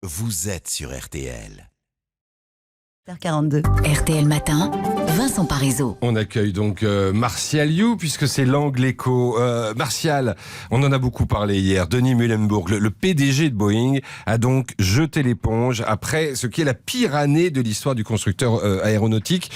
vous êtes sur RTL. 8h42. RTL Matin, Vincent Parisot. On accueille donc Martial You, puisque c'est l'angle écho. Martial, on en a beaucoup parlé hier. Denis Muilenburg, le PDG de Boeing, a donc jeté l'éponge après ce qui est la pire année de l'histoire du constructeur aéronautique.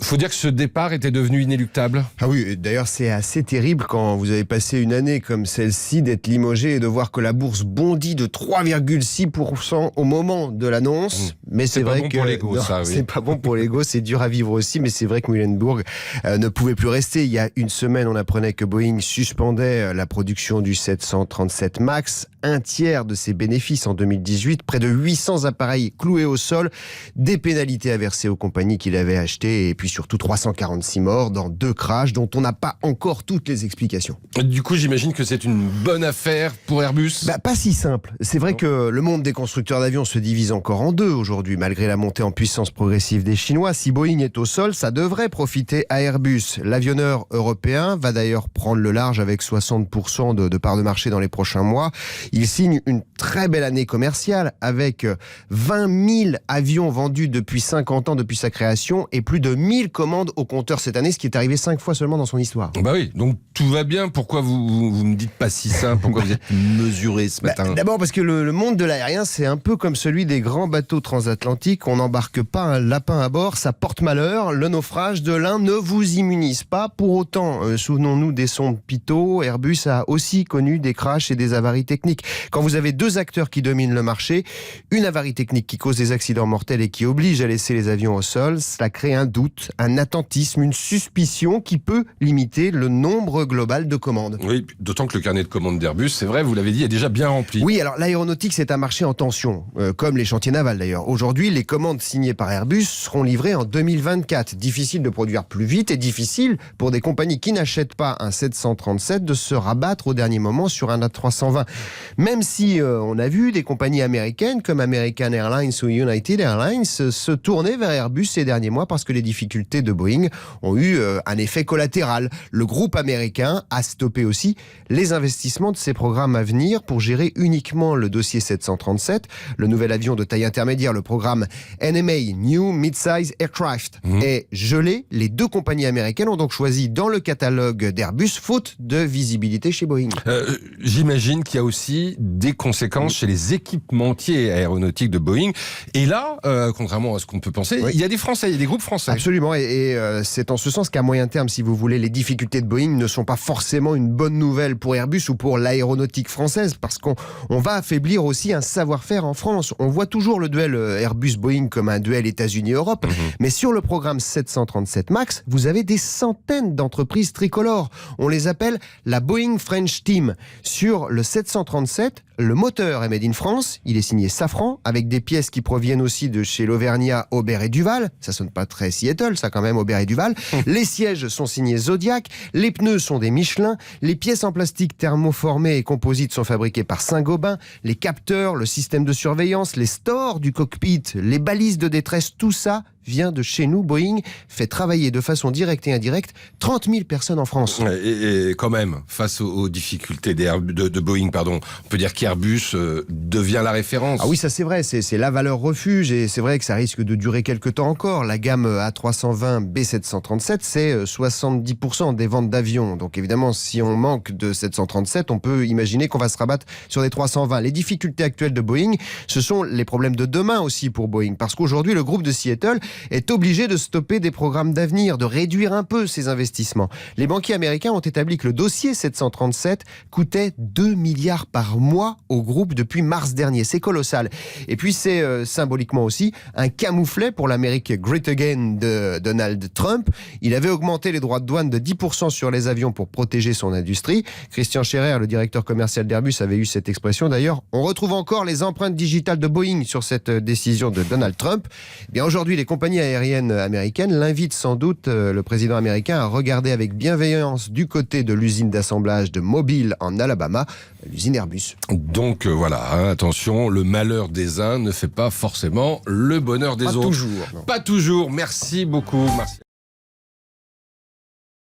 Faut dire que ce départ était devenu inéluctable. Ah oui, d'ailleurs c'est assez terrible quand vous avez passé une année comme celle-ci d'être limogé et de voir que la bourse bondit de 3,6% au moment de l'annonce. Mais c'est vrai bon que pour l'ego, non, ça, oui. c'est pas bon pour l'ego, c'est dur à vivre aussi. Mais c'est vrai que Muilenburg ne pouvait plus rester. Il y a une semaine, on apprenait que Boeing suspendait la production du 737 MAX. Un tiers de ses bénéfices en 2018, près de 800 appareils cloués au sol, des pénalités à verser aux compagnies qui l'avaient acheté et puis surtout 346 morts dans 2 crashs dont on n'a pas encore toutes les explications. Du coup, j'imagine que c'est une bonne affaire pour Airbus. Pas si simple. C'est vrai que le monde des constructeurs d'avions se divise encore en deux aujourd'hui, malgré la montée en puissance progressive des Chinois. Si Boeing est au sol, ça devrait profiter à Airbus. L'avionneur européen va d'ailleurs prendre le large avec 60% de part de marché dans les prochains mois. Il signe une très belle année commerciale avec 20 000 avions vendus depuis 50 ans depuis sa création et plus de 1000 commandes au compteur cette année, ce qui est arrivé 5 fois seulement dans son histoire. Bah oui, donc tout va bien. Pourquoi vous me dites pas si simple? Pourquoi vous êtes mesuré ce matin? D'abord parce que le monde de l'aérien, c'est un peu comme celui des grands bateaux transatlantiques. On n'embarque pas un lapin à bord, ça porte malheur. Le naufrage de l'un ne vous immunise pas. Pour autant, souvenons-nous des sondes Pitot, Airbus a aussi connu des crashs et des avaries techniques. Quand vous avez 2 acteurs qui dominent le marché, une avarie technique qui cause des accidents mortels et qui oblige à laisser les avions au sol, cela crée un doute, un attentisme, une suspicion qui peut limiter le nombre global de commandes. Oui, d'autant que le carnet de commandes d'Airbus, c'est vrai, vous l'avez dit, est déjà bien rempli. Oui, alors l'aéronautique, c'est un marché en tension, comme les chantiers navals d'ailleurs. Aujourd'hui, les commandes signées par Airbus seront livrées en 2024. Difficile de produire plus vite et difficile pour des compagnies qui n'achètent pas un 737 de se rabattre au dernier moment sur un A320. Même si on a vu des compagnies américaines comme American Airlines ou United Airlines se tourner vers Airbus ces derniers mois parce que les difficultés de Boeing ont eu un effet collatéral. Le groupe américain a stoppé aussi les investissements de ses programmes à venir pour gérer uniquement le dossier 737, le nouvel avion de taille intermédiaire, le programme NMA, New Midsize Aircraft, est gelé. Les 2 compagnies américaines ont donc choisi dans le catalogue d'Airbus, faute de visibilité chez Boeing. J'imagine qu'il y a aussi des conséquences chez les équipementiers aéronautiques de Boeing. Et là, contrairement à ce qu'on peut penser, il y a des Français, il y a des groupes français. Absolument, et c'est en ce sens qu'à moyen terme, si vous voulez, les difficultés de Boeing ne sont pas forcément une bonne nouvelle pour Airbus ou pour l'aéronautique française, parce qu'on va affaiblir aussi un savoir-faire en France. On voit toujours le duel Airbus-Boeing comme un duel États-Unis-Europe, mais sur le programme 737 MAX, vous avez des centaines d'entreprises tricolores. On les appelle la Boeing French Team. Sur le 737, le moteur est made in France, il est signé Safran, avec des pièces qui proviennent aussi de chez l'Auvergnat, Aubert et Duval. Ça sonne pas très Seattle, ça quand même, Aubert et Duval. Les sièges sont signés Zodiac, les pneus sont des Michelin, les pièces en plastique thermoformées et composites sont fabriquées par Saint-Gobain, les capteurs, le système de surveillance, les stores du cockpit, les balises de détresse, tout ça vient de chez nous. Boeing fait travailler de façon directe et indirecte 30 000 personnes en France. Et quand même, face aux difficultés de Boeing, on peut dire qu'Airbus devient la référence. Ah oui, ça c'est vrai, c'est la valeur refuge et c'est vrai que ça risque de durer quelques temps encore. La gamme A320 B737, c'est 70% des ventes d'avions. Donc évidemment, si on manque de 737, on peut imaginer qu'on va se rabattre sur des 320. Les difficultés actuelles de Boeing, ce sont les problèmes de demain aussi pour Boeing. Parce qu'aujourd'hui, le groupe de Seattle est obligé de stopper des programmes d'avenir, de réduire un peu ses investissements. Les banquiers américains ont établi que le dossier 737 coûtait 2 milliards par mois au groupe depuis mars dernier. C'est colossal. Et puis c'est symboliquement aussi un camouflet pour l'Amérique Great Again de Donald Trump. Il avait augmenté les droits de douane de 10% sur les avions pour protéger son industrie. Christian Scherer, le directeur commercial d'Airbus, avait eu cette expression. D'ailleurs, on retrouve encore les empreintes digitales de Boeing sur cette décision de Donald Trump. Eh bien, aujourd'hui, les compagnies aériennes américaines l'invitent sans doute, le président américain, à regarder avec bienveillance du côté de l'usine d'assemblage de Mobile en Alabama, l'usine Airbus. Donc voilà, attention, le malheur des uns ne fait pas forcément le bonheur des autres. Pas toujours. Non. Pas toujours. Merci beaucoup, Martial.